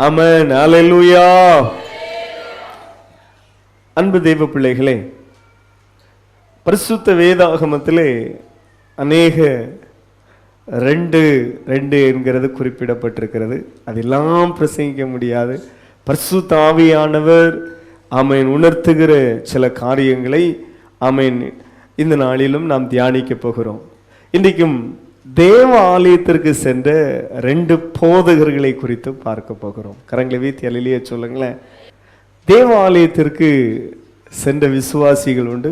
ஆமென். அல்லேலூயா. அன்பு தேவ பிள்ளைகளே, பரிசுத்த வேதாகமத்திலே அநேக 2 என்கிறது குறிப்பிடப்பட்டிருக்கிறது. அதெல்லாம் பிரசங்கிக்க முடியாது. பரிசுத்த ஆவியானவர் ஆமென் உணர்த்துகிற சில காரியங்களை ஆமென் இந்த நாளிலும் நாம் தியானிக்க போகிறோம். இன்றைக்கும் தேவ ஆலயத்திற்கு சென்ற 2 போதகர்களை குறித்து பார்க்க போகிறோம். கரங்களை வீத்தி அல்லேலூயா சொல்லுங்களேன். தேவ ஆலயத்திற்கு சென்ற விசுவாசிகள் உண்டு.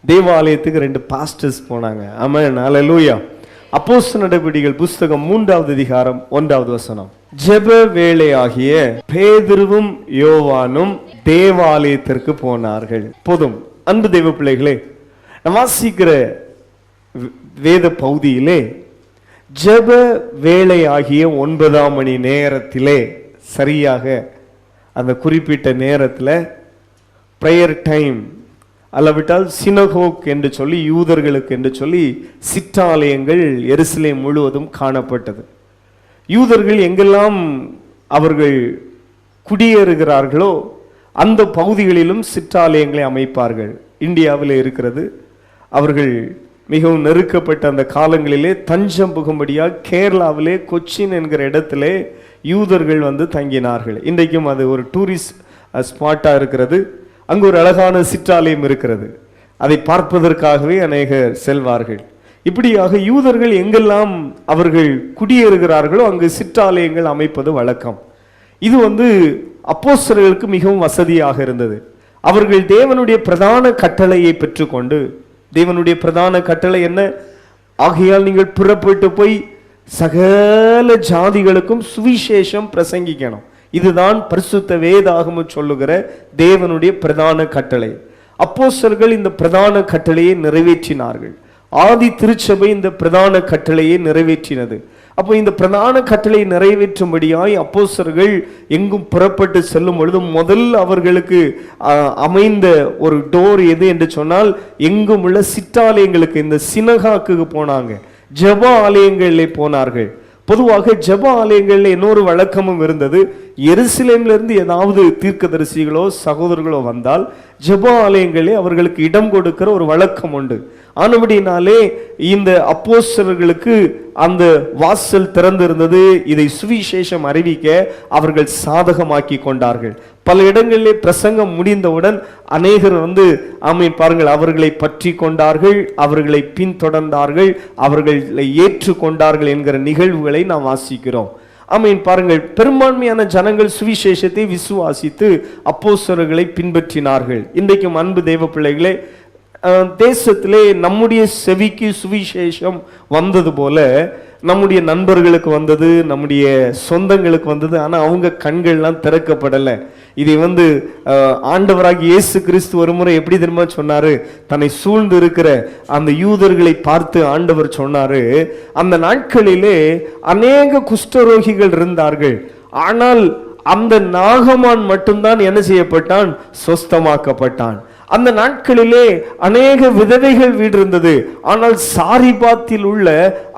தேவாலயத்துக்கு 2 பாஸ்டர்ஸ் போனாங்க. ஆமென். அல்லேலூயா. அப்போஸ்தலர் நடபடிகள் புஸ்தகம் 3வது அதிகாரம் 1வது வசனம். ஜெப வேளையாகிய பேதுருவும் யோவானும் தேவாலயத்திற்கு போனார்கள். போதும். அன்பு தேவ பிள்ளைகளே, வாசிக்கிற வேத பகுதியிலே ஜெப வேளையாகிய 9ஆம் மணி நேரத்திலே, சரியாக அந்த குறிப்பிட்ட நேரத்தில் பிரேயர் டைம், அல்லவிட்டால் சினகோக் என்று சொல்லி யூதர்களுக்கு என்று சொல்லி சிற்றாலயங்கள் எருசலேம் முழுவதும் காணப்பட்டது. யூதர்கள் எங்கெல்லாம் அவர்கள் குடியேறுகிறார்களோ அந்த பகுதிகளிலும் சிற்றாலயங்களை அமைப்பார்கள். இந்தியாவில் இருக்கிறது. அவர்கள் மிகவும் நெருக்கப்பட்ட அந்த காலங்களிலே தஞ்சம் புகும்படியாக கேரளாவிலே கொச்சின் என்கிற இடத்திலே யூதர்கள் வந்து தங்கினார்கள். இன்றைக்கும் அது ஒரு டூரிஸ்ட் ஸ்பாட்டாக இருக்கிறது. அங்கு ஒரு அழகான சிற்றாலயம் இருக்கிறது. அதை பார்ப்பதற்காகவே அநேகர் செல்வார்கள். இப்படியாக யூதர்கள் எங்கெல்லாம் அவர்கள் குடியேறுகிறார்களோ அங்கு சிற்றாலயங்கள் அமைப்பது வழக்கம். இது அப்போஸ்தலர்களுக்கு மிகவும் வசதியாக இருந்தது. அவர்கள் தேவனுடைய பிரதான கட்டளையை பெற்றுக்கொண்டு, தேவனுடைய பிரதான கட்டளை என்ன? ஆகையால் நீங்கள் புறப்பட்டு போய் சகல ஜாதிகளுக்கும் சுவிசேஷம் பிரசங்கிக்கணும். இதுதான் பரிசுத்த வேதாகமம் சொல்லுகிற தேவனுடைய பிரதான கட்டளை. அப்போஸ்தலர்கள் இந்த பிரதான கட்டளையை நிறைவேற்றினார்கள். ஆதி திருச்சபை இந்த பிரதான கட்டளையை நிறைவேற்றினது. அப்போ இந்த பிரதான கட்டளை நிறைவேற்றும்படியாய் அப்போஸ்தலர்கள் எங்கும் புறப்பட்டு செல்லும் பொழுது முதல் அவர்களுக்கு அமைந்த ஒரு டோர் எது என்று சொன்னால், எங்கும் உள்ள சிற்றாலயங்களுக்கு, இந்த சினகாக்கு போனாங்க, ஜெப ஆலயங்களிலே போனார்கள். பொதுவாக ஜெப ஆலயங்களில் இன்னொரு வழக்கமும் இருந்தது. எருசலேமிலிருந்து ஏதாவது தீர்க்கதரிசிகளோ சகோதரர்களோ வந்தால் ஜெப ஆலயங்களே அவர்களுக்கு இடம் கொடுக்கிற ஒரு வழக்கம் உண்டு. ஆனபடினாலே இந்த அப்போஸ்தலர்களுக்கு அந்த வாசல் திறந்திருந்தது. இதை சுவிசேஷம் அறிவிக்க அவர்கள் சாதகமாக்கி கொண்டார்கள். பல இடங்களிலே பிரசங்கம் முடிந்தவுடன் அநேகர் ஆமென் பாருங்கள், அவர்களை பற்றி கொண்டார்கள், அவர்களை பின்தொடர்ந்தார்கள், அவர்களை ஏற்றுக்கொண்டார்கள் என்கிற நிகழ்வுகளை நாம் வாசிக்கிறோம். ஆமென் பாருங்கள், பெரும்பான்மையான ஜனங்கள் சுவிசேஷத்தை விசுவாசித்து அப்போஸ்தலர்களை பின்பற்றினார்கள். இன்றைக்கும் அன்பு தேவ பிள்ளைகளே, தேசத்திலே நம்முடைய செவிக்கு சுவிசேஷம் வந்தது போல நம்முடைய நண்பர்களுக்கு வந்தது, நம்முடைய சொந்தங்களுக்கு வந்தது. ஆனால் அவங்க கண்கள்லாம் திறக்கப்படலை. இதை ஆண்டவராகி இயேசு கிறிஸ்து ஒரு முறை எப்படி தெரியுமா சொன்னாரு? தன்னை சூழ்ந்து இருக்கிற அந்த யூதர்களை பார்த்து ஆண்டவர் சொன்னாரு, அந்த நாட்களிலே அநேக குஷ்டரோகிகள் இருந்தார்கள், ஆனால் அந்த நாகமான் மட்டும்தான் என்ன செய்யப்பட்டான்? சொஸ்தமாக்கப்பட்டான். அந்த நாட்களிலே அநேக விதவைகள் வீடு இருந்தது, ஆனால் சாரிபாத்தில் உள்ள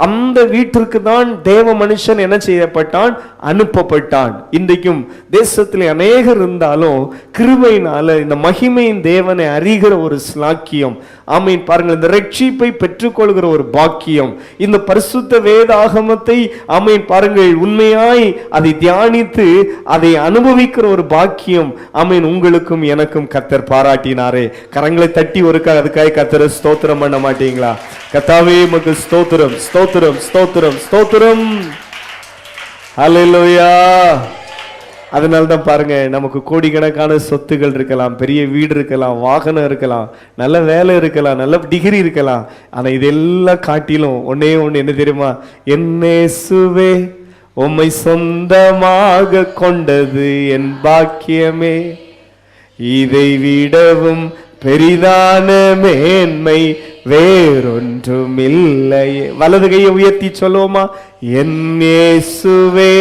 அந்த வீட்டிற்கு தான் தேவ மனுஷன் என்ன செய்யப்பட்டான்? அனுப்பப்பட்டான். இன்றைக்கும் தேசத்தில் அநேகர் இருந்தாலும் கிருபையினால இந்த மகிமையின் தேவனை அறிகிற ஒரு ஸ்லாக்கியம், ஆமீன் பாருங்கள், இந்த ரட்சிப்பை பெற்றுக்கொள்கிற ஒரு பாக்கியம், இந்த பரிசுத்த வேதாகமத்தை ஆமீன் பாருங்கள் உண்மையாய் அதை தியானித்து அதை அனுபவிக்கிற ஒரு பாக்கியம் ஆமீன் உங்களுக்கும் எனக்கும் கர்த்தர் பாராட்டினாரே. கரங்களை தட்டி அதுக்காக கர்த்தரை ஸ்தோத்திரம் பண்ண மாட்டீங்களா? கர்த்தாவே உமக்கு ஸ்தோத்திரம், ஸ்தோத்திரம், ஸ்தோத்திரம், ஸ்தோத்திரம். ஹல்லேலூயா. அதனால்தான் பாருங்க, நமக்கு கோடிக்கணக்கான சொத்துகள் இருக்கலாம், பெரிய வீடு இருக்கலாம், வாகனம் இருக்கலாம், நல்ல வேலை இருக்கலாம், நல்ல டிகிரி இருக்கலாம், ஆனா இதெல்லாம் காட்டிலும் ஒன்னே ஒன்று என்ன தெரியுமா? என்னேசுவே உம்மை சொந்தமாக கொண்டது என் பாக்கியமே, இதை விடவும் பெரிதான மேன்மை வேறொன்றும் இல்லையே. வலது கையை உயர்த்தி சொல்லுவோமா? என் இயேசுவே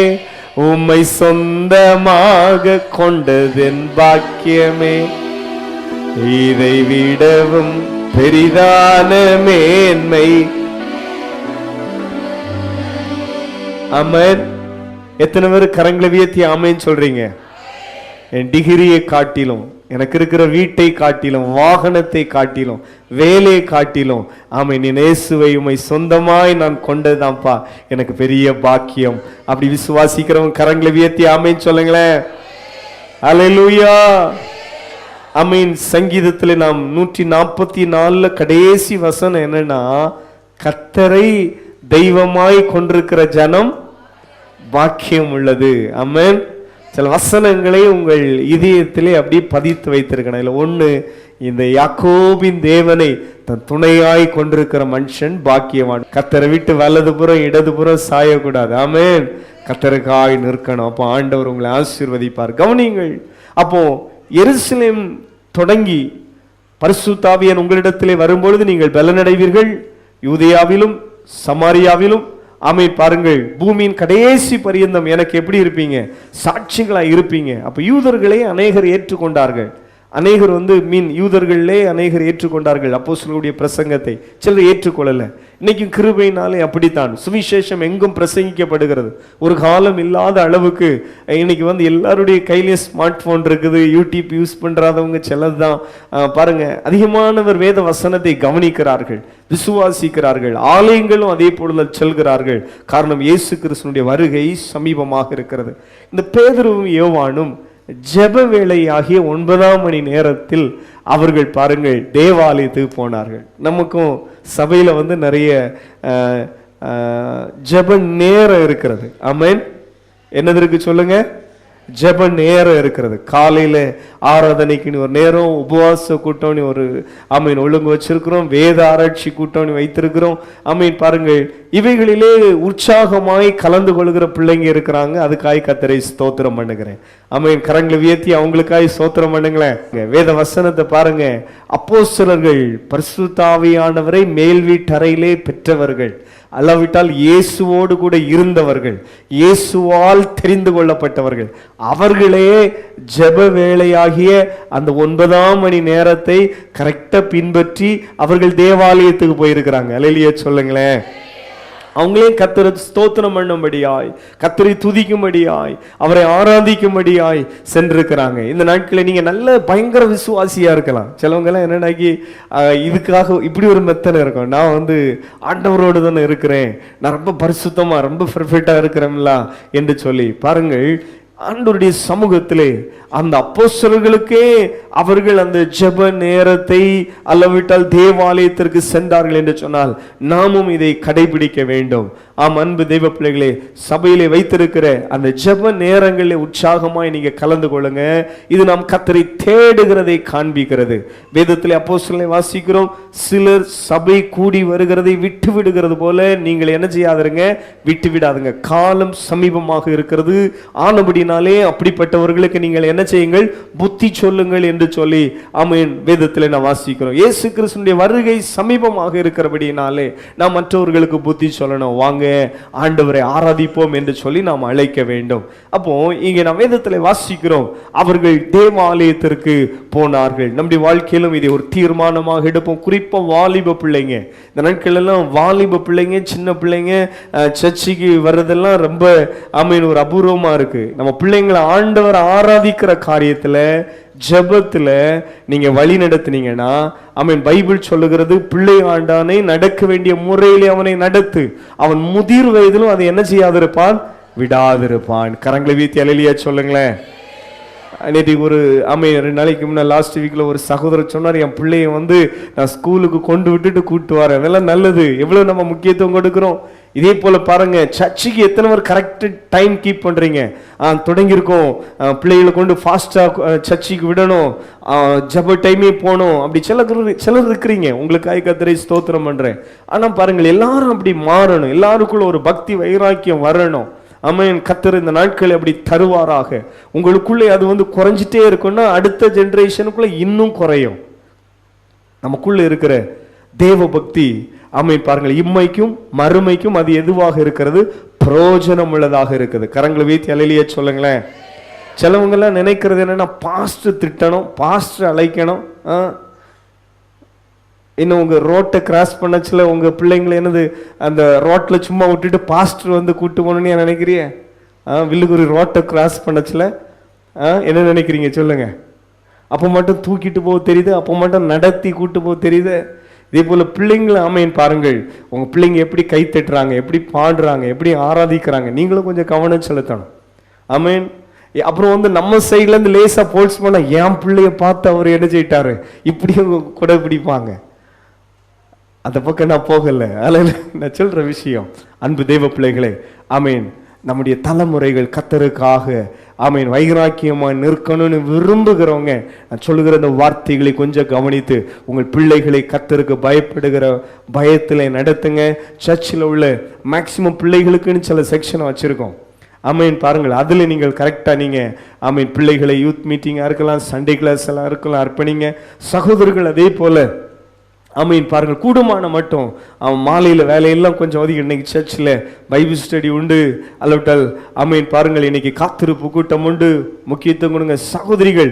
உம்மை சொந்தமாக கொண்டது என் பாக்கியமே, இதை விடவும் பெரிதான மேன்மை. ஆமென். எத்தனை பேர் கரங்களை வியத்தி ஆமேன்னு சொல்றீங்க? என் டிகிரியை காட்டிலும், எனக்கு இருக்கிற வீட்டை காட்டிலும், வாகனத்தை காட்டிலும், வேலையை காட்டிலும், ஆமென், என் இயேசுவை உம்மை சொந்தமாய் நான் கொண்டதான்ப்பா எனக்கு பெரிய பாக்கியம். அப்படி விசுவாசிக்கிறவங்க கரங்களை வியத்தி ஆமேன்னு சொல்லுங்களேன். அல்லேலூயா. ஆமென். சங்கீதத்தில் நாம் 144 கடைசி வசனம் என்னன்னா, கர்த்தரை தெய்வமாய் கொண்டிருக்கிற ஜனம் பாக்கியம் உள்ளது. ஆமென். சில வசனங்களை உங்கள் இதயத்திலே அப்படியே பதித்து வைத்திருக்கணும். இல்லை ஒன்று, இந்த யாக்கோபின் தேவனை தன் துணையாய் கொண்டிருக்கிற மனுஷன் பாக்கியவான். கர்த்தரை விட்டு வலதுபுறம் இடதுபுறம் சாயக்கூடாது. ஆமென். கர்த்தருக்காய் நிற்கணும். அப்போ ஆண்டவர் உங்களை ஆசீர்வதிப்பார். கவனியுங்கள். அப்போ எருசலேம் தொடங்கி பரிசுத்த ஆவியானவர் உங்களிடத்திலே வரும்பொழுது நீங்கள் பலனடைவீர்கள். யூதேயாவிலும் சமாரியாவிலும், ஆமென், பாருங்கள், பூமியின் கடைசி பரியந்தம் எனக்கு எப்படி இருப்பீங்க? சாட்சிகளா இருப்பீங்க. அப்ப யூதர்களை அநேகர் ஏற்றுக்கொண்டார்கள். அநேகர் யூதர்களே அநேகர் ஏற்றுக்கொண்டார்கள் அப்போஸ்தலருடைய பிரசங்கத்தை. சிலர் ஏற்றுக்கொள்ளல. இன்னைக்கும் கிருபையினாலே அப்படித்தான் சுவிசேஷம் எங்கும் பிரசங்கிக்கப்படுகிறது. ஒரு காலம் இல்லாத அளவுக்கு இன்னைக்கு எல்லாருடைய கையிலேயும் ஸ்மார்ட் போன் இருக்குது. யூடியூப் யூஸ் பண்றாதவங்க சிலர் தான். பாருங்க, அதிகமானவர் வேத வசனத்தை கவனிக்கிறார்கள், விசுவாசிக்கிறார்கள். ஆலயங்களும் அதே போல செல்கிறார்கள். காரணம், இயேசு கிறிஸ்துவினுடைய வருகை சமீபமாக இருக்கிறது. இந்த பேதுருவும் யோவானும் ஜெப வேளையாகிய 9ஆம் மணி நேரத்தில் அவர்கள் பாருங்கள் தேவாலயத்துக்கு போனார்கள். நமக்கும் சபையில நிறைய ஜெப நேரம் இருக்கிறது. ஆமென். என்னது இருக்கு சொல்லுங்க? ஜெப நேரம் இருக்கிறது. காலையில ஆராதனைக்குன்னு ஒரு நேரம், உபவாச கூட்டம்னு ஒரு ஆமீன் ஒழுங்கு வச்சிருக்கிறோம், வேத ஆராய்ச்சி கூட்டம்னு வைத்திருக்கிறோம். ஆமீன். பாருங்கள், இவைகளிலே உற்சாகமாய் கலந்து கொள்கிற பிள்ளைங்க இருக்கிறாங்க. அதுக்காய் கர்த்தரை ஸ்தோத்திரம் பண்ணுகிறேன். ஆமீன். கரங்களை வியத்தி அவங்களுக்காய் ஸ்தோத்திரம் பண்ணுங்களேன். வேத வசனத்தை பாருங்க. அப்போஸ்தலர்கள் பரிசுத்த ஆவியானவரை மேல் வீட்டறையிலே பெற்றவர்கள், அல்லாவிட்டால் இயேசுவோடு கூட இருந்தவர்கள், இயேசுவால் தெரிந்து கொள்ளப்பட்டவர்கள். அவர்களே ஜெப வேளையாகிய அந்த 9ஆம் மணி நேரத்தை கரெக்டா பின்பற்றி அவர்கள் தேவாலயத்துக்கு போயிருக்கிறாங்க. அல்லேலூயா சொல்லுங்களேன். அவங்களே கர்த்தரை ஸ்தோத்திரம் பண்ணும்படியாய், கர்த்தரை துதிக்கும்படியாய், அவரை ஆராதிக்கும்படியாய் சென்றிருக்கிறாங்க. இந்த நாட்களில் நீங்க நல்ல பயங்கர விசுவாசியா இருக்கலாம். சிலவங்க எல்லாம் என்னன்னாக்கி இதுக்காக இப்படி ஒரு மெத்தனை இருக்கும். நான் ஆண்டவரோடு தானே இருக்கிறேன், நான் ரொம்ப பரிசுத்தமா ரொம்ப பெர்ஃபெக்டா இருக்கிறேன்ல என்று சொல்லி பாருங்கள். ஆண்டவருடைய சமூகத்திலே அந்த அப்போஸ்தலர்களுக்கே அவர்கள் அந்த ஜெப நேரத்தை அல்லவிட்டால் தேவாலயத்திற்கு சென்றார்கள் என்று சொன்னால் நாமும் இதை கடைபிடிக்க வேண்டும். ஆம் அன்பு தெய்வ பிள்ளைகளே, சபையிலே வைத்திருக்கிற அந்த ஜெப நேரங்களில் உற்சாகமாய் நீங்க கலந்து கொள்ளுங்க. இது நாம் கர்த்தரை தேடுகிறதை காண்பிக்கிறது. வேதத்திலே அப்போஸ்தலரை வாசிக்கிறோம், சிலர் சபை கூடி வருகிறதை விட்டு விடுகிறது போல நீங்கள் என்ன செய்யாதீங்க, விட்டு விடாதுங்க. காலம் சமீபமாக இருக்கிறது. ஆனபடினாலே அப்படிப்பட்டவர்களுக்கு நீங்கள் என்ன செய்யுங்கள், புத்தி சொல்லுங்கள் என்று சொல்லி ஆமென் வேதத்தில் நான் வாசிக்கிறோம். இயேசு கிறிஸ்துவினுடைய வருகை சமீபமாக இருக்கிறபடினாலே நாம் மற்றவர்களுக்கு புத்தி சொல்லணும். வாங்க ஆண்டவரை ஆராதிப்போம் என்று சொல்லி நாம் அழைக்க வேண்டும். அப்போ இங்கே நாம் வேதத்தில் வாசிக்கிறோம், அவர்கள் தேவாலயத்திற்கு போனார்கள். நம்முடைய வாழ்க்கையிலும் இதை ஒரு தீர்மானமாக எடுப்போம். குறிப்பா வாலிப பிள்ளைங்க, இந்த நாட்கள் எல்லாம் வாலிப பிள்ளைங்க, சின்ன பிள்ளைங்க சர்ச்சைக்கு வர்றதெல்லாம் ரொம்ப ஆமென் ஒரு அபூர்வமா இருக்கு. நம்ம பிள்ளைங்களை ஆண்டவர் ஆராதிக்கிற காரியத்துல ஜெபத்துல நீங்க வழி நடத்தினீங்கன்னா, ஆமென், பைபிள் சொல்லுகிறது, பிள்ளை ஆண்டானை நடக்க வேண்டிய முறையிலே அவனை நடத்து, அவன் முதிர் வயதிலும் அதை என்ன செய்யாதிருப்பான், விடாதிருப்பான். கரங்களை வீத்தி அல்லேலூயா சொல்லுங்களேன். நேற்று ஒரு 2 நாளைக்கு முன்ன லாஸ்ட் வீக்ல ஒரு சகோதரர் சொன்னார், என் பிள்ளைய நான் ஸ்கூலுக்கு கொண்டு விட்டுட்டு கூட்டு வரேன். அதெல்லாம் நல்லது. எவ்வளவு நம்ம முக்கியத்துவம் கொடுக்கிறோம். இதே போல பாருங்க, சர்ச்சுக்கு எத்தனை பேர் கரெக்ட் டைம் கீப் பண்றீங்க? தொடங்கியிருக்கோம், பிள்ளைகளை கொண்டு ஃபாஸ்டா சர்ச்சுக்கு விடணும், ஜப டைமே போகணும். அப்படி சிலர் இருக்கிறீங்க. உங்களுக்காக கர்த்தரை ஸ்தோத்திரம் பண்றேன். ஆனா பாருங்கள், எல்லாரும் அப்படி மாறணும். எல்லாருக்குள்ள ஒரு பக்தி வைராக்கியம் வரணும். ஆமென். கர்த்தர் இந்த நாட்களை அப்படி தருவாராக. உங்களுக்குள்ளே அது குறைஞ்சிட்டே இருக்குன்னா அடுத்த ஜெனரேஷனுக்குள்ள இன்னும் குறையும். நமக்குள்ள இருக்கிற தேவ பக்தி, ஆமென், பாருங்கள், இம்மைக்கும் மறுமைக்கும் அது எதுவாக இருக்கிறது, பிரயோஜனம் உள்ளதாக இருக்குது. கரங்களை வீத்தி அல்லேலூயா சொல்லுங்களேன். சிலவங்க எல்லாம் நினைக்கிறது என்னன்னா, பாஸ்டர் திட்டணும், பாஸ்டர் அழைக்கணும். இன்னும் உங்க ரோட்டை கிராஸ் பண்ணச்சுல உங்க பிள்ளைங்களை அந்த ரோட்ல சும்மா விட்டுட்டு பாஸ்டர் கூட்டு போகணும்னு நினைக்கிறிய? வில்லுக்குறி ரோட்டை கிராஸ் பண்ணச்சுல என்ன நினைக்கிறீங்க சொல்லுங்க? அப்போ மட்டும் தூக்கிட்டு போக தெரியுது, அப்போ மட்டும் நடத்தி கூட்டு போக தெரியுது. இதே போல பிள்ளைங்களை ஆமேன் பாருங்கள், உங்க பிள்ளைங்க எப்படி கை தட்டுறாங்க, எப்படி பாடுறாங்க, எப்படி ஆராதிக்கிறாங்க, நீங்களும் கொஞ்சம் கவனம் செலுத்தணும். ஆமேன். அப்புறம் நம்ம சைட்ல இருந்து லேசா போல்ஸ் பண்ண என் பிள்ளைய பார்த்து அவர் என்ன செய்யிட்டாரு இப்படியும் கூட பிடிப்பாங்க. அந்த பக்கம் நான் போகல. அதில் நான் சொல்ற விஷயம், அன்பு தெய்வ பிள்ளைகளே, ஆமேன், நம்முடைய தலைமுறைகள் கர்த்தருக்காக ஆமேன் வைராக்கியமாக நிற்கணும்னு விரும்புகிறவங்க நான் சொல்லுகிற இந்த வார்த்தைகளை கொஞ்சம் கவனித்து உங்கள் பிள்ளைகளை கர்த்தருக்கு பயப்படுகிற பயத்தில் நடத்துங்க. சர்ச்சில் உள்ள மேக்சிமம் பிள்ளைகளுக்குன்னு சில செக்ஷனை வச்சுருக்கோம். ஆமேன் பாருங்கள், அதில் நீங்கள் கரெக்டாக நீங்கள் ஆமேன் பிள்ளைகளை யூத் மீட்டிங்காக இருக்கலாம், சண்டே கிளாஸ் எல்லாம் இருக்கலாம், அர்ப்பணிங்க. சகோதரர்கள் அதே போல் ஆமீன் பாருங்கள், கூடுமான மட்டும் அவன் மாலையில் வேலையெல்லாம் கொஞ்சம் ஒதுக்கி, இன்னைக்கு சர்ச்சில் பைபிள் ஸ்டடி உண்டு, அல்லவிட்டால் ஆமீன் பாருங்கள் இன்னைக்கு காத்திருப்பு கூட்டம் உண்டு, முக்கியத்துவம் கொடுங்க. சகோதரிகள்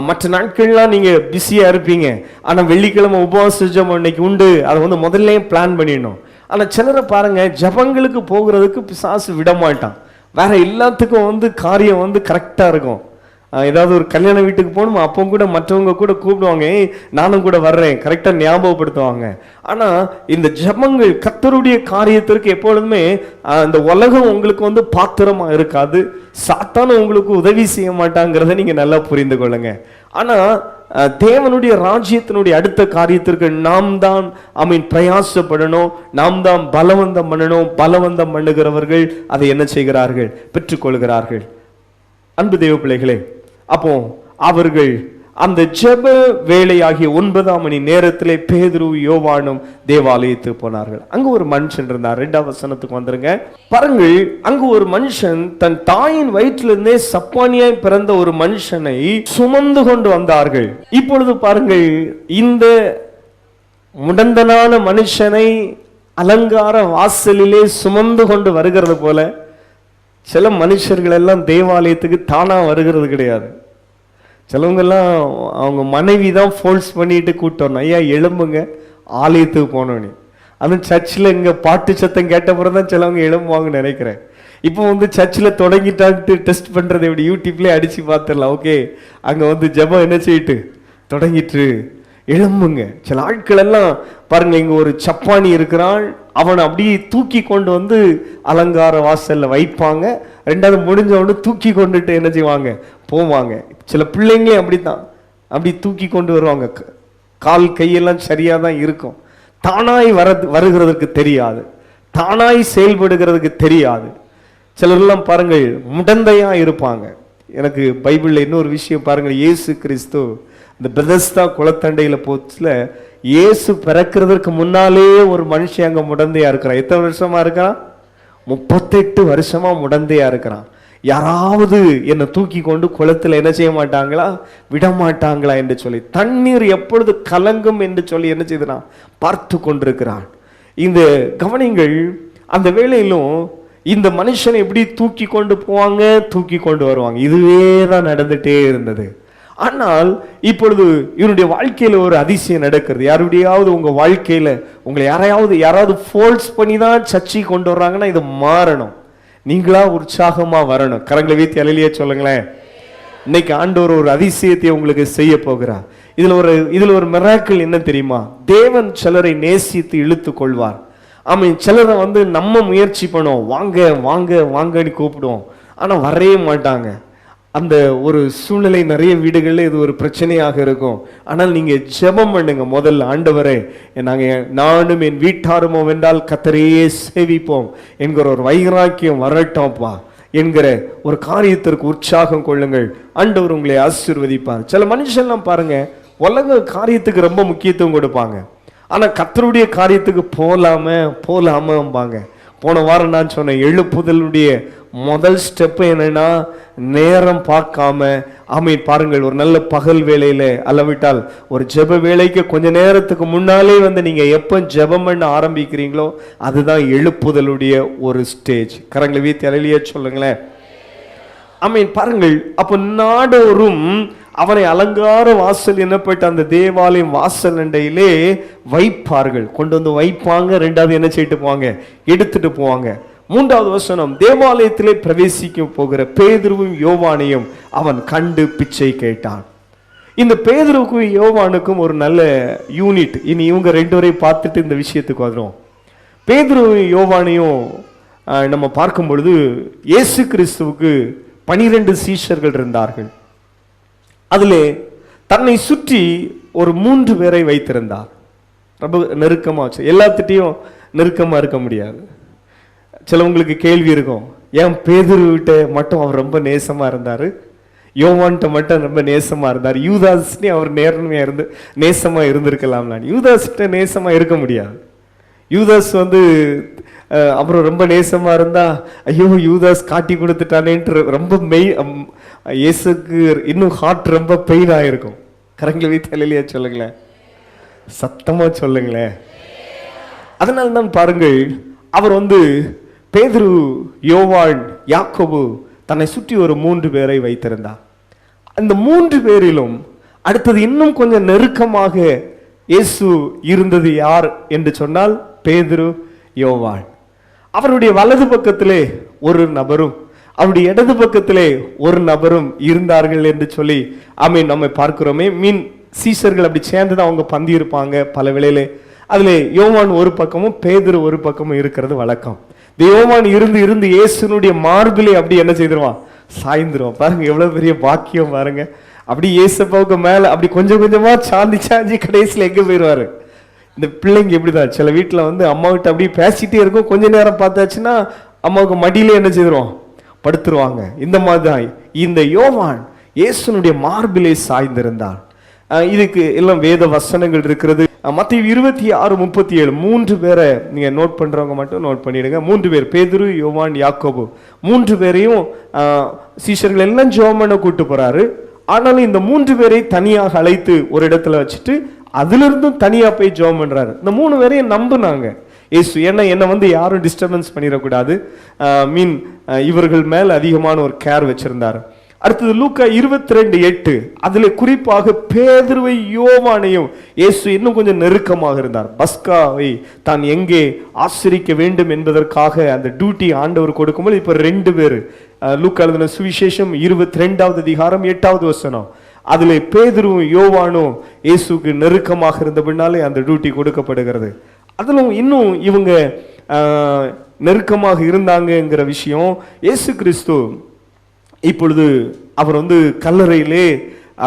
மற்ற நாட்கள்லாம் நீங்கள் பிஸியாக இருப்பீங்க, ஆனால் வெள்ளிக்கிழமை உபவாச ஜெபம் இன்னைக்கு உண்டு, அதை முதல்ல பிளான் பண்ணிடணும். ஆனால் சிலரை பாருங்க, ஜபங்களுக்கு போகிறதுக்கு பிசாசு விட மாட்டான், வேற எல்லாத்துக்கும் காரியம் கரெக்டாக இருக்கும். ஏதாவது ஒரு கல்யாண வீட்டுக்கு போகணும், அப்போ கூட மற்றவங்க கூட கூப்பிடுவாங்க, நானும் கூட வர்றேன், கரெக்டாக ஞாபகப்படுத்துவாங்க. ஆனால் இந்த ஜபங்கள் கர்த்தருடைய காரியத்திற்கு எப்பொழுதுமே இந்த உலகம் உங்களுக்கு பாத்திரமா இருக்காது, சாத்தானும் உங்களுக்கு உதவி செய்ய மாட்டாங்கிறத நீங்கள் நல்லா புரிந்து கொள்ளுங்க. ஆனால் தேவனுடைய ராஜ்யத்தினுடைய அடுத்த காரியத்திற்கு நாம் தான் பிரயாசப்படணும், நாம் தான் பலவந்தம் பண்ணணும். பலவந்தம் பண்ணுகிறவர்கள் அதை என்ன செய்கிறார்கள்? பெற்றுக்கொள்கிறார்கள். அன்பு தேவ பிள்ளைகளே, அப்போ அவர்கள் அந்த ஜெப வேளையாகிய 9ஆம் மணி நேரத்திலே பேதுரு யோவானும் தேவாலயத்துக்கு போனார்கள். அங்கு ஒரு மனுஷன் இருந்தார். 2ஆம் வசனத்துக்கு வந்துருங்க பாருங்கள். அங்கு ஒரு மனுஷன் தன் தாயின் வயிற்றிலிருந்தே சப்பானியாய் பிறந்த ஒரு மனுஷனை சுமந்து கொண்டு வந்தார்கள். இப்பொழுது பாருங்கள், இந்த முடந்தனான மனுஷனை அலங்கார வாசலிலே சுமந்து கொண்டு வருகிறது போல சில மனுஷர்கள் எல்லாம் தேவாலயத்துக்கு தானா வருகிறது கிடையாது. சிலவங்கெல்லாம் அவங்க மனைவி தான் ஃபோர்ஸ் பண்ணிட்டு கூட்டணும், ஐயா எழும்புங்க ஆலயத்துக்கு போனோன்னு. அதுவும் சர்ச்சில் இங்கே பாட்டு சத்தம் கேட்ட பிறகு தான் சிலவங்க எழும்புவாங்கன்னு நினைக்கிறேன். இப்போ சர்ச்சில் தொடங்கிட்டான்ட்டு டெஸ்ட் பண்ணுறது எப்படி, யூடியூப்லேயே அடித்து பார்த்துடலாம். ஓகே, அங்கே ஜெபம் என்ன செய்யிட்டு தொடங்கிட்டு எழும்புங்க. சில ஆட்கள் எல்லாம் பாருங்க, இங்க ஒரு சப்பானி இருக்கிறான், அவனை அப்படியே தூக்கி கொண்டு அலங்கார வாசல்ல வைப்பாங்க. 2வது முடிஞ்சவொன்னு தூக்கி கொண்டுட்டு என்ன செய்வாங்க? போவாங்க. சில பிள்ளைங்களே அப்படித்தான், அப்படி தூக்கி கொண்டு வருவாங்க. கால் கையெல்லாம் சரியா தான் இருக்கும். தானாய் வருகிறதுக்கு தெரியாது, தானாய் செயல்படுகிறதுக்கு தெரியாது. சிலர்லாம் பாருங்கள் முடந்தையா இருப்பாங்க. எனக்கு பைபிள்ல இன்னொரு விஷயம் பாருங்கள், இயேசு கிறிஸ்து இந்த பெதஸ்தா குளத்தண்டையில போச்சுல, இயேசு பிறக்கிறதுக்கு முன்னாலே ஒரு மனுஷன் அங்க முடந்தையா இருக்கிறான். எத்தனை வருஷமா இருக்கிறான்? 38 வருஷமா முடந்தையா இருக்கிறான். யாராவது என்னை தூக்கி கொண்டு குளத்துல என்ன செய்ய மாட்டாங்களா, விட மாட்டாங்களா என்று சொல்லி, தண்ணீர் எப்பொழுது கலங்கும் என்று சொல்லி என்ன செய்தான் பார்த்து கொண்டிருக்கிறான். இந்த கவனிங்கள், அந்த வேளையிலும் இந்த மனுஷனை எப்படி தூக்கி கொண்டு போவாங்க, தூக்கி கொண்டு வருவாங்க, இதுவே தான் நடந்துட்டே இருந்தது. ஆனால் இப்பொழுது இவனுடைய வாழ்க்கையில ஒரு அதிசயம் நடக்கிறது. யாருடையாவது உங்க வாழ்க்கையில உங்களை யாராவது ஃபோர்ஸ் பண்ணி தான் சர்ச்சை கொண்டு வர்றாங்கன்னா இது மாறணும், நீங்களா உற்சாகமா வரணும். கரங்களை வீத்தி அலையிலேயே சொல்லுங்களேன். இன்னைக்கு ஆண்டவர் ஒரு அதிசயத்தை உங்களுக்கு செய்ய போகிறார். இதுல ஒரு மிராக்கிள் என்ன தெரியுமா? தேவன் சிலரை நேசித்து இழுத்து கொள்வார். ஆமாம், சிலரை நம்ம முயற்சி பண்ணுவோம், வாங்க வாங்க வாங்கன்னு கூப்பிடுவோம், ஆனா வரவே மாட்டாங்க. அந்த ஒரு சூழ்நிலை நிறைய வீடுகளில் இது ஒரு பிரச்சனையாக இருக்கும். ஆனால் நீங்க ஜெபம் பண்ணுங்க முதல்ல, ஆண்டவரே நானும் என் வீட்டாருமோ வென்றால் கர்த்தரையே சேவிப்போம் என்கிற ஒரு வைராக்கியம் வரட்டோம்ப்பா என்கிற ஒரு காரியத்திற்கு உற்சாகம் கொள்ளுங்கள். ஆண்டவர் உங்களை ஆசீர்வதிப்பார். சில மனுஷன்லாம் பாருங்க, உலக காரியத்துக்கு ரொம்ப முக்கியத்துவம் கொடுப்பாங்க, ஆனா கர்த்தருடைய காரியத்துக்கு போலாமம்பாங்க. போன வாரம் நான் சொன்னேன், எழுப்புதலுடைய முதல் ஸ்டெப் என்னன்னா நேரம் பார்க்காம பாருங்கள், ஒரு நல்ல பகல் வேளையில அல்லவிட்டால் ஒரு ஜெப வேளைக்கு கொஞ்ச நேரத்துக்கு முன்னாலே நீங்க எப்ப ஜெபம் பண்ண ஆரம்பிக்கிறீங்களோ அதுதான் எழுப்புதலுடைய ஒரு ஸ்டேஜ். கரங்களை வீத்தி அலையிலேயே சொல்லுங்களேன். பாருங்கள், அப்ப நாடோறும் அவனை அலங்கார வாசல் என்னப்பட்ட அந்த தேவாலயம் வாசல் அண்டையிலே வைப்பார்கள், கொண்டு வைப்பாங்க. 2வது என்ன செய்யிட்டு போவாங்க? எடுத்துட்டு போவாங்க. 3வது வசனம், தேவாலயத்திலே பிரவேசிக்க போகிற பேதுருவும் யோவானையும் அவன் கண்டு பிச்சை கேட்டான். இந்த பேதுருவுக்கும் யோவானுக்கும் ஒரு நல்ல யூனிட். இனி இவங்க 2 பேரையும் பார்த்துட்டு இந்த விஷயத்துக்கு வரும். பேதுருவும் யோவானையும் நம்ம பார்க்கும் பொழுது இயேசு கிறிஸ்துவுக்கு 12 சீஷர்கள் இருந்தார்கள். அதிலே தன்னை சுற்றி ஒரு 3 பேரை வைத்திருந்தார். ரொம்ப நெருக்கமா, எல்லாத்திட்டையும் நெருக்கமா இருக்க முடியாது. சிலவங்களுக்கு கேள்வி இருக்கும், ஏன் பேதுருவிட்ட மட்டும் அவர் ரொம்ப நேசமா இருந்தாரு, யோவான்ட்ட மட்டும் ரொம்ப நேசமா இருந்தார், யூதாஸ்னே அவர் நேர்மையா நேசமா இருந்திருக்கலாம்னா. யூதாஸ்கிட்ட நேசமா இருக்க முடியாது. யூதாஸ் அப்புறம் ரொம்ப நேசமா இருந்தா, ஐயோ யூதாஸ் காட்டி கொடுத்துட்டானேன்ட்டு ரொம்ப இயேசுக்கு இன்னும் ஹார்ட் ரொம்ப பெயின் ஆயிருக்கும். கரங்களை வைத்து அல்லேலூயா சொல்லுங்களேன், சத்தமா சொல்லுங்களேன். அதனால தான் பாருங்கள், அவர் பேதுரு, யோவான், யாக்கோபு தன்னை சுற்றி ஒரு 3 பேரை வைத்திருந்தார். அந்த 3 பேரிலும் அடுத்தது இன்னும் கொஞ்சம் நெருக்கமாக இயேசு இருந்தது யார் என்று சொன்னால் பேதுரு, யோவான். அவருடைய வலது பக்கத்திலே ஒரு நபரும் அவருடைய இடது பக்கத்திலே ஒரு நபரும் இருந்தார்கள் என்று சொல்லி நம்ம பார்க்கிறோமே. சீஷர்கள் அப்படி சேர்ந்துதான் அவங்க பந்தி இருப்பாங்க பல வேளையிலே. அதுல யோவான் ஒரு பக்கமும் பேதுரு ஒரு பக்கமும் இருக்கிறது வழக்கம். யோவான் இருந்து இருந்து இயேசுனுடைய மார்பிலே அப்படி என்ன செய்திருவான், சாய்ந்துருவான். பாருங்க எவ்வளவு பெரிய பாக்கியம் பாருங்க. அப்படி இயேசப்பாவுக்கு மேல அப்படி கொஞ்சம் கொஞ்சமா சாஞ்சி கடைசியில் எங்க போயிடுவாரு. இந்த பிள்ளைங்க எப்படிதான், சில வீட்டுல அம்மாவிட்ட அப்படி பேசிட்டே இருக்கும், கொஞ்ச நேரம் பார்த்தாச்சுன்னா அம்மாவுக்கு மடியில என்ன செய்திருவோம், படுத்துருவாங்க. இந்த மாதிரிதான் இந்த யோவான் இயேசுனுடைய மார்பிலே சாய்ந்திருந்தான். இதுக்கு எல்லாம் வேத வசனங்கள் இருக்கிறது. மத்தேயு 26:37 3 பேரை நீங்க நோட் பண்றவங்க மட்டும் நோட் பண்ணிடுங்க. 3 பேர், பேதுரு, யோவான், யாக்கோபு, 3 பேரையும் சீஷர்கள் எல்லாம் ஜெபம் பண்ண கூட்டு போறாரு. ஆனாலும் இந்த 3 பேரை தனியாக அழைத்து ஒரு இடத்துல வச்சுட்டு அதிலிருந்தும் தனியா போய் ஜெபம் பண்றாரு. இந்த 3 பேரையும் நம்புனாங்க இயேசு. என்ன யாரும் டிஸ்டர்பன்ஸ் பண்ணிடக்கூடாது, இவர்கள் மேல் அதிகமான ஒரு கேர் வச்சிருந்தாரு. அடுத்தது லூக்கா 22:8 அதுல குறிப்பாக பேதுருவை, யோவானையும் இயேசு இன்னும் கொஞ்சம் நெருக்கமாக இருந்தார். பஸ்காவை தான் எங்கே ஆசரிக்க வேண்டும் என்பதற்காக அந்த டியூட்டி ஆண்டவர் கொடுக்கும்போது இப்ப 2 பேர், லூக்கா எழுதின சுவிசேஷம் 22வது அதிகாரம் 8வது வசனம், அதுல பேதுருவும் யோவானும் இயேசுக்கு நெருக்கமாக இருந்த பின்னாலே அந்த டியூட்டி கொடுக்கப்படுகிறது. அதிலும் இன்னும் இவங்க நெருக்கமாக இருந்தாங்கங்கிற விஷயம் இயேசு கிறிஸ்து இப்பொழுது அவர் கல்லறையிலே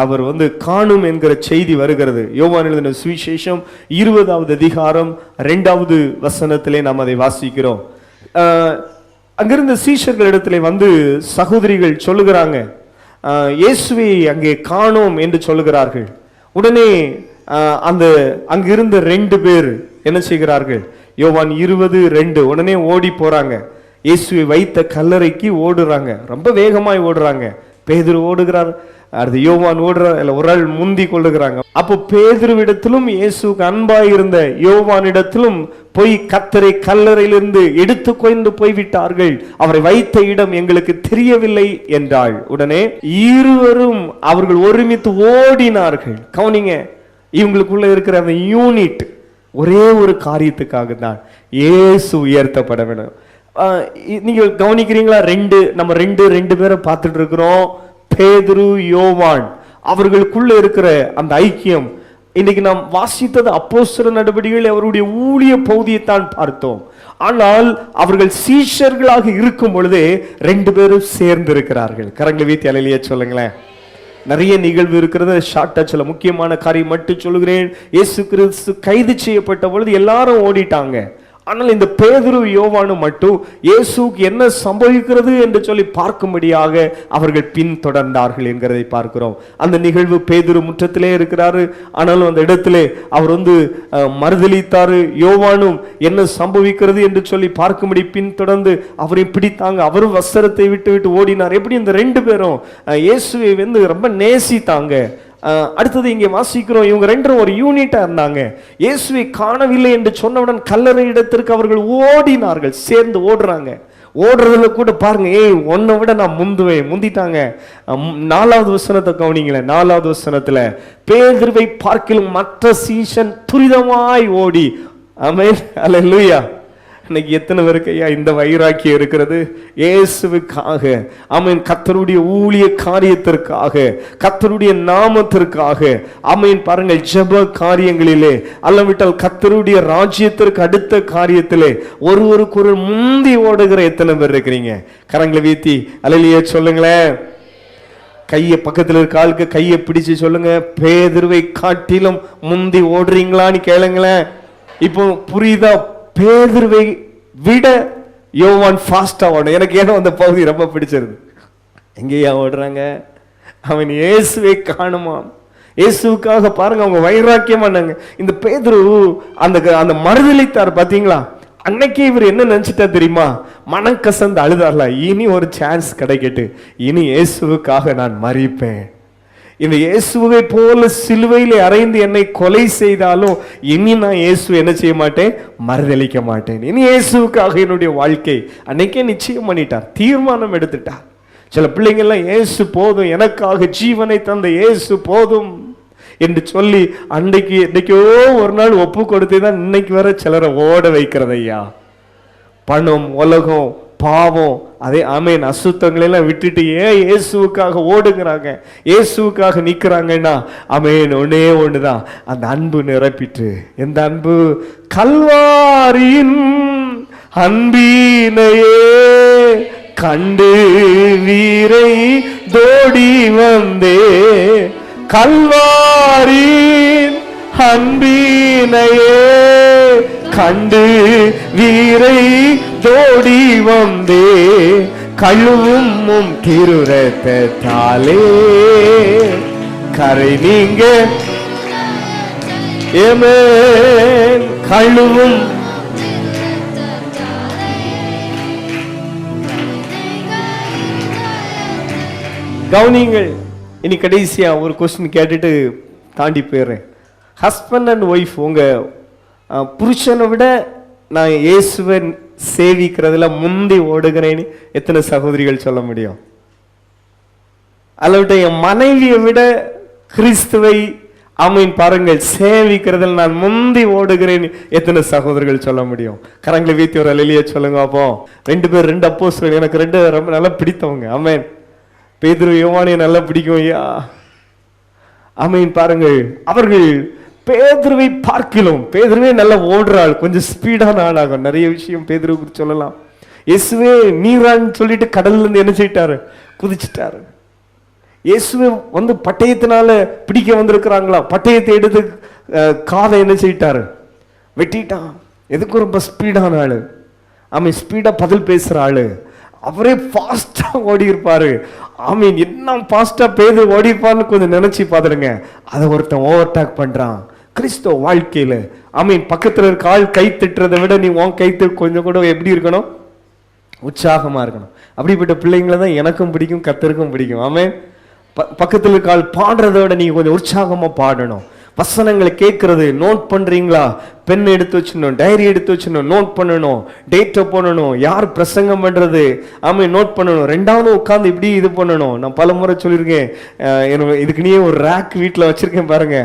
அவர் காணும் என்கிற செய்தி வருகிறது. யோவான் எழுதின சுவிசேஷம் 20வது அதிகாரம் 2வது வசனத்திலே நாம் அதை வாசிக்கிறோம். அங்கிருந்த சீஷர்கள் இடத்திலே சகோதரிகள் சொல்லுகிறாங்க, இயேசுவை அங்கே காணோம் என்று சொல்லுகிறார்கள். உடனே அங்கிருந்த 2 பேர் என்ன செய்கிறார்கள், யோவான் 20:2 உடனே ஓடி போறாங்க. இயேசுவை வைத்த கல்லறைக்கு ஓடுறாங்க, ரொம்ப வேகமாய் ஓடுறாங்க. பேதுரு ஓடுகிறார், அடுத்து யோவான் ஓடுறார், ஒரு ஆள் முந்தி கொள்ளுகிறாங்க. அப்போ பேதுருவிடத்திலும் இயேசுக்கு அன்பாய் இருந்த யோவானிடத்திலும் போய் கத்தரை கல்லறையிலிருந்து எடுத்து கொண்டு போய்விட்டார்கள், அவரை வைத்த இடம் எங்களுக்கு தெரியவில்லை என்றாள். உடனே இருவரும் அவர்கள் ஒருமித்து ஓடினார்கள். கவனிங்க, இவங்களுக்குள்ள இருக்கிற அந்த யூனிட் ஒரே ஒரு காரியத்துக்காக தான், இயேசு உயர்த்தப்பட வேண்டும். நீங்க கவனிக்கிறீங்களா, நம்ம ரெண்டு பேரை பார்த்துட்டு இருக்கிறோம். பேதுரு, யோவான், அவர்களுக்குள்ள இருக்கிற அந்த ஐக்கியம். இன்னைக்கு நாம் வாசித்தது அப்போஸ்தலர் நடவடிக்கைகள் அவருடைய ஊழிய பகுதியைத்தான் பார்த்தோம். ஆனால் அவர்கள் சீஷர்களாக இருக்கும் பொழுதே 2 பேரும் சேர்ந்து இருக்கிறார்கள். கரங்களை வீத்தி அல்லேலூயா சொல்லுங்களேன். நிறைய நிகழ்வு இருக்கிறது, ஷார்ட்டா சில முக்கியமான காரியம் மட்டும் சொல்லுகிறேன். இயேசு கிறிஸ்து கைது செய்யப்பட்ட பொழுது எல்லாரும் ஓடிட்டாங்க. ஆனால் இந்த பேதுரு, யோவானு மட்டும் இயேசுக்கு என்ன சம்பவிக்கிறது என்று சொல்லி பார்க்கும்படியாக அவர்கள் பின்தொடர்ந்தார்கள் என்கிறதை பார்க்கிறோம். அந்த நிகழ்வு பேதுரு முற்றத்திலே இருக்கிறாரு, ஆனாலும் அந்த இடத்திலே அவர் மறுதலித்தாரு. யோவானும் என்ன சம்பவிக்கிறது என்று சொல்லி பார்க்கும்படி பின்தொடர்ந்து அவரை பிடித்தாங்க. அவரும் வஸ்திரத்தை விட்டு விட்டு ஓடினார். எப்படி இந்த 2 பேரும் இயேசுவை ரொம்ப நேசித்தாங்க. அடுத்தது இங்கே வாசிக்கிறோம், இவங்க 2 ஒரு யூனிட்டா இருந்தாங்க. இயேசுவை காணவில்லை என்று சொன்னவுடன் கல்லறை இடத்திற்கு அவர்கள் ஓடினார்கள், சேர்ந்து ஓடுறாங்க. ஓடுறதுல கூட பாருங்க, உன்னை விட நான் முந்திட்டாங்க. 4வது வசனத்தை கவனிங்களேன். 4வது வசனத்துல பேதுருவை பார்க்கிலும் மற்ற சீஷன் துரிதமாய் ஓடி, ஆமென் அல்லேலூயா, இன்னைக்கு எத்தனை பேருக்கு ஐயா இந்த வைராக்கியம் இருக்கிறது? இயேசுவுக்காக, ஆமென், கர்த்தருடைய ஊழிய காரியத்திற்காக, கர்த்தருடைய நாமத்திற்காக, ஆமென். பாருங்கள், ஜெப காரியங்களிலே அல்லவிட்டால் கர்த்தருடைய ராஜ்யத்திற்கு அடுத்த காரியத்திலே ஒருவருக்கு முந்தி ஓடுகிற எத்தனை பேர் இருக்கிறீங்க? கரங்களை வீத்தி அல்லேலூயா சொல்லுங்களேன். கையை பக்கத்தில் இருக்க ஆளுக்கு கையை பிடிச்சு சொல்லுங்க, பேதுருவை காட்டிலும் முந்தி ஓடுறீங்களான்னு கேளுங்களேன். இப்போ புரியுதா? பேதுருவை விட யோவான் ஃபாஸ்டா ஓடும். எனக்கு ஏன்னா அந்த பகுதி ரொம்ப பிடிச்சிருது. எங்கேயா ஓடுறாங்க? அவன் இயேசுவை காணுமாம். இயேசுக்காக பாருங்க அவங்க வைராக்கியமானாங்க. இந்த பேதுரு அந்த மறுதலித்தார் பாத்தீங்களா? அன்னைக்கு இவர் என்ன நினைச்சிட்டா தெரியுமா? மனம் கசந்து அழுதார்ல, இனி ஒரு சான்ஸ் கிடைக்கட்டு, இனி இயேசுவுக்காக நான் மரிப்பேன். இந்த இயேசுவை போல சிலுவையில் அறைந்து என்னை கொலை செய்தாலும் இனி நான் இயேசு என்ன செய்ய மாட்டேன்? மறுதலிக்க மாட்டேன். இனி இயேசுவுக்காக என்னுடைய வாழ்க்கை அன்னைக்கே நிச்சயம் பண்ணிட்டார், தீர்மானம் எடுத்துட்டார். சில பிள்ளைங்கள்லாம் இயேசு போதும், எனக்காக ஜீவனை தந்த இயேசு போதும் என்று சொல்லி இன்னைக்கோ ஒரு நாள் ஒப்பு கொடுத்து தான் இன்னைக்கு வர சிலரை ஓட வைக்கிறது ஐயா. பணம், உலகம், பாவம், அதே ஆமேன், அசுத்தங்களெல்லாம் விட்டுட்டு ஏன் இயேசுவுக்காக ஓடுங்கிறாங்க, இயேசுவுக்காக நிற்கிறாங்கன்னா ஆமேன் ஒன்னே ஒண்ணுதான், அந்த அன்பு நிரப்பிட்டு. எந்த அன்பு? கல்வாரியின் அன்பினையே கண்டு வீரை தோடி வந்தே, கல்வாரியின் அன்பினையே கண்டு வீரை தோடி வந்தே, கழுவும் திருரத்தாலே கரை நீங்க ஏமேன், கழுவும். கவனிங்கள், இனி கடைசியா ஒரு கொஸ்டின் கேட்டுட்டு தாண்டி போயிடுறேன். ஹஸ்பண்ட் அண்ட் ஒய்ஃப், உங்க புருஷனை விட நான் இயேசுவை சேவிக்கிறதுல முந்தி ஓடுகிறேன்னு எத்தனை சகோதரிகள் சொல்ல முடியும்? அல்லவிட்ட என் மனைவியை விட கிறிஸ்துவை ஆமீன் பாருங்கள் சேவிக்கிறதில் நான் முந்தி ஓடுகிறேன் எத்தனை சகோதரர்கள் சொல்ல முடியும்? கரங்களை வீத்தி ஒரு அல்லேலூயா சொல்லுங்க. அப்போ 2 பேர் 2 அப்போஸ்தலர்கள், எனக்கு 2 ரொம்ப நல்லா பிடித்தவங்க. ஆமேன். பேதுரு யோவானை நல்லா பிடிக்கும் ஐயா. ஆமீன். பாருங்கள், அவர்கள் பேதுருவை பார்க்கலாம். பேதுருவே நல்லா ஓடுறாள், கொஞ்சம் ஸ்பீடான ஆளாகும். நிறைய விஷயம் பேதுருவுக்கு சொல்லலாம். இயேசுவே நீரான்னு சொல்லிட்டு கடல்ல இருந்து என்ன செய்யிட்டாரு? குதிச்சிட்டாரு. இயேசுவே பட்டயத்தினால பிடிக்க வந்திருக்கிறாங்களா, பட்டயத்தை எடுத்து காதை என்ன செய்யிட்டாரு? வெட்டிட்டான். எதுக்கு? ரொம்ப ஸ்பீடான ஆளு. ஆமீன். ஸ்பீடா பதில் பேசுற ஆளு. அவரே ஃபாஸ்டா ஓடி இருப்பாரு. ஆமீன். என்ன ஃபாஸ்டா பேதுரு ஓடி இருப்பான்னு கொஞ்சம் நினைச்சு பாத்துருங்க. அதை ஒருத்தன் ஓவர்டேக் பண்றான் கிறிஸ்துவ வாழ்க்கையில. ஆமீன். பக்கத்துல இருக்க ஆள் கை திட்டுறதை விட நீ உன் கைத்து கொஞ்சம் கூட எப்படி இருக்கணும்? உற்சாகமா இருக்கணும். அப்படிப்பட்ட பிள்ளைங்களை தான் எனக்கும் பிடிக்கும், கர்த்தருக்கும் பிடிக்கும். ஆமீன். பக்கத்துல இருக்க ஆள் பாடுறதை விட நீங்க கொஞ்சம் உற்சாகமா பாடணும். வசனங்களை கேட்கறது நோட் பண்றீங்களா? பென் எடுத்து வச்சிடணும், டைரி எடுத்து வச்சிடணும், நோட் பண்ணணும், டேட்டை போடணும், யார் பிரசங்கம் பண்றது ஆமா நோட் பண்ணணும். 2வது உட்காந்து இப்படி இது பண்ணணும். நான் பல முறை சொல்லியிருக்கேன், இதுக்கு நீ ஒரு ரேக் வீட்டில் வச்சிருக்கேன் பாருங்க.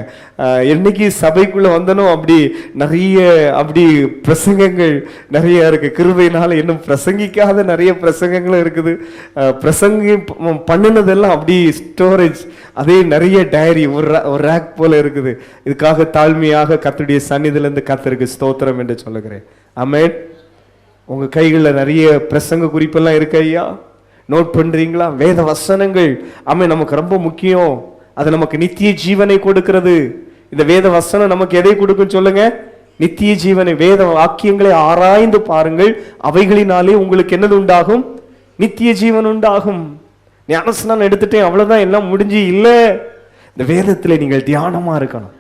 என்னைக்கு சபைக்குள்ள வந்தனும் அப்படி நிறைய அப்படி பிரசங்கங்கள் நிறைய இருக்கு. கிருபையினால இன்னும் பிரசங்கிக்காத நிறைய பிரசங்கங்களும் இருக்குது. பிரசங்கி பண்ணினதெல்லாம் அப்படி ஸ்டோரேஜ், அதே நிறைய டைரி ஒரு ரேக் போல இருக்குது. இதுக்காக தாழ்மையாக கர்த்தருடைய சந்நிதியிலிருந்து கர்த்தருக்கு ஸ்தோத்திரம் என்று சொல்லுகிறேன். ஆமென். உங்க கைகளில் நிறைய பிரசங்க குறிப்பெல்லாம் இருக்கு ஐயா, நோட் பண்றீங்களா? வேத வசனங்கள் ஆமென் நமக்கு ரொம்ப முக்கியம். அது நமக்கு நித்திய ஜீவனை கொடுக்கிறது. இந்த வேத வசனம் நமக்கு எதை கொடுக்கும் சொல்லுங்க? நித்திய ஜீவனை. வேத வாக்கியங்களை ஆராய்ந்து பாருங்கள், அவைகளினாலே உங்களுக்கு என்னது உண்டாகும்? நித்திய ஜீவன் உண்டாகும். ஞானஸ்நானம் எடுத்துட்டேன் அவ்வளவுதான் எல்லாம் முடிஞ்சு இல்ல. இந்த வேதத்துல நீங்கள் தியானமா இருக்கணும்.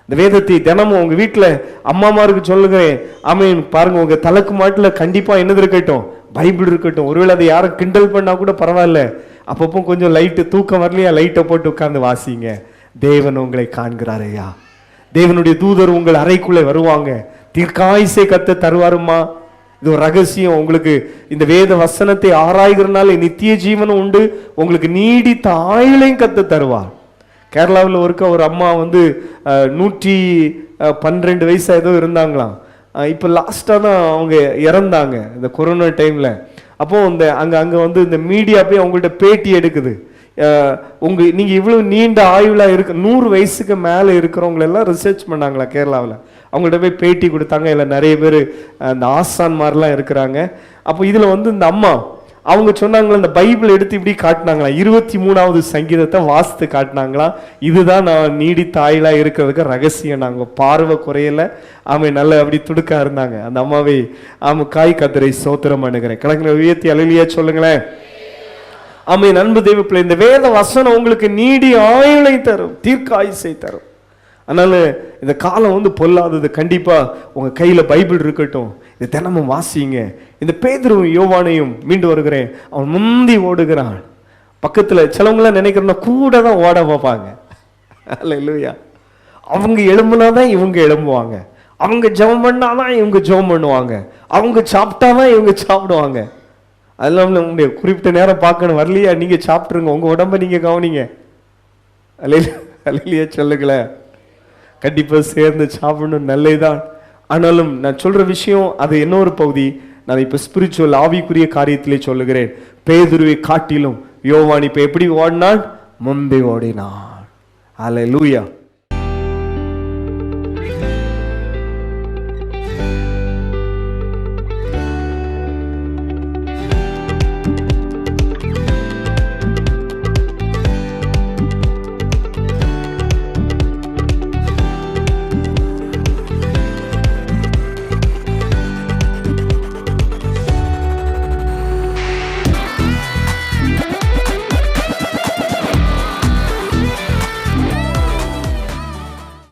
இந்த வேதத்தை தினமும் உங்க வீட்டுல அம்மாமாருக்கு சொல்லுகிறேன். ஆமீன். பாருங்க, உங்க தலைக்கு மாட்டுல கண்டிப்பா என்னது இருக்கட்டும்? பைபிள் இருக்கட்டும். ஒருவேளை அதை யாரும் கிண்டல் பண்ணா கூட பரவாயில்ல, அப்பப்போ கொஞ்சம் லைட்டு தூக்கம் வரலையா, லைட்டை போட்டு உட்கார்ந்து வாசிங்க. தேவன் உங்களை காண்கிறார் ஐயா. தேவனுடைய தூதர் உங்கள் அறைக்குள்ளே வருவாங்க. தீர்க்காயுசை கத்த தருவாருமா. இது ஒரு ரகசியம். உங்களுக்கு இந்த வேத வசனத்தை ஆராய்கிறனால நித்திய ஜீவனும் உண்டு, உங்களுக்கு நீடித்த ஆயுளையும் கத்த தருவார். கேரளாவில் ஒரு அம்மா 112 வயசா ஏதோ இருந்தாங்களாம். இப்போ லாஸ்ட்டாக தான் அவங்க இறந்தாங்க இந்த கொரோனா டைமில். அப்போது இந்த அங்கே வந்து இந்த மீடியா போய் அவங்கள்ட்ட பேட்டி எடுக்குது. நீங்கள் இவ்வளோ நீண்ட ஆயுளாக இருக்க 100 வயசுக்கு மேலே இருக்கிறவங்களெல்லாம் ரிசர்ச் பண்ணாங்களா கேரளாவில். அவங்கள்ட்ட போய் பேட்டி கொடுத்தாங்க. இல்லை நிறைய பேர் அந்த ஆசான் மாதிரிலாம் இருக்கிறாங்க. அப்போ இதில் வந்து இந்த அம்மா அவங்க சொன்னாங்களா, இந்த பைபிள் எடுத்து இப்படி காட்டினாங்களா, 23வது சங்கீதத்தை வாசித்து காட்டினாங்களா, இதுதான் நான் நீடித்த ஆயுளாக இருக்கிறதுக்கு ரகசியம். நாங்கள் பார்வை குறையலை, அவன் நல்ல அப்படி துடுக்கா இருந்தாங்க. அந்த அம்மாவை காய் கத்தரை சோத்திரம் அணுகிறேன். கணக்கில் உயர்த்தி அல்லேலூயா சொல்லுங்களேன். ஆமென். அன்பு தேவ பிள்ளை, இந்த வேத வசனம் உங்களுக்கு நீடி ஆயுளை தரும், தீர்க்க ஆயுசை தரும். அதனால இந்த காலம் வந்து பொல்லாதது. கண்டிப்பா உங்க கையில பைபிள் இருக்கட்டும், இது தினமும் வாசிங்க. இந்த பேதுருவும் யோவானையும் மீண்டு வருகிறேன், அவன் முந்தி ஓடுகிறான். பக்கத்துல சிலவங்களாம் நினைக்கிறோம்னா கூட தான் ஓட பார்ப்பாங்க. அல்லேலூயா. அவங்க எழும்புனாதான் இவங்க எழும்புவாங்க, அவங்க ஜெபம் பண்ணாதான் இவங்க ஜெபம் பண்ணுவாங்க, அவங்க சாப்பிட்டாதான் இவங்க சாப்பிடுவாங்க. அதெல்லாம் நம்முடைய குறிப்பிட்ட நேரம் பார்க்கணும். வரலையா, நீங்க சாப்பிட்டுருங்க, உங்க உடம்ப நீங்க கவனிங்க. அல்லேலூயா சொல்லுங்களேன். கண்டிப்பா சேர்ந்து சாப்பிடணும், நல்லதுதான். ஆனாலும் நான் சொல்ற விஷயம் அது இன்னொரு பகுதி. நான் இப்ப ஸ்பிரிச்சுவல் ஆவிக்குரிய காரியத்திலே சொல்லுகிறேன். பேதுருவை காட்டிலும் யோவான் இப்ப எப்படி ஓடினான்? முந்தி ஓடினான். அல்லேலூயா.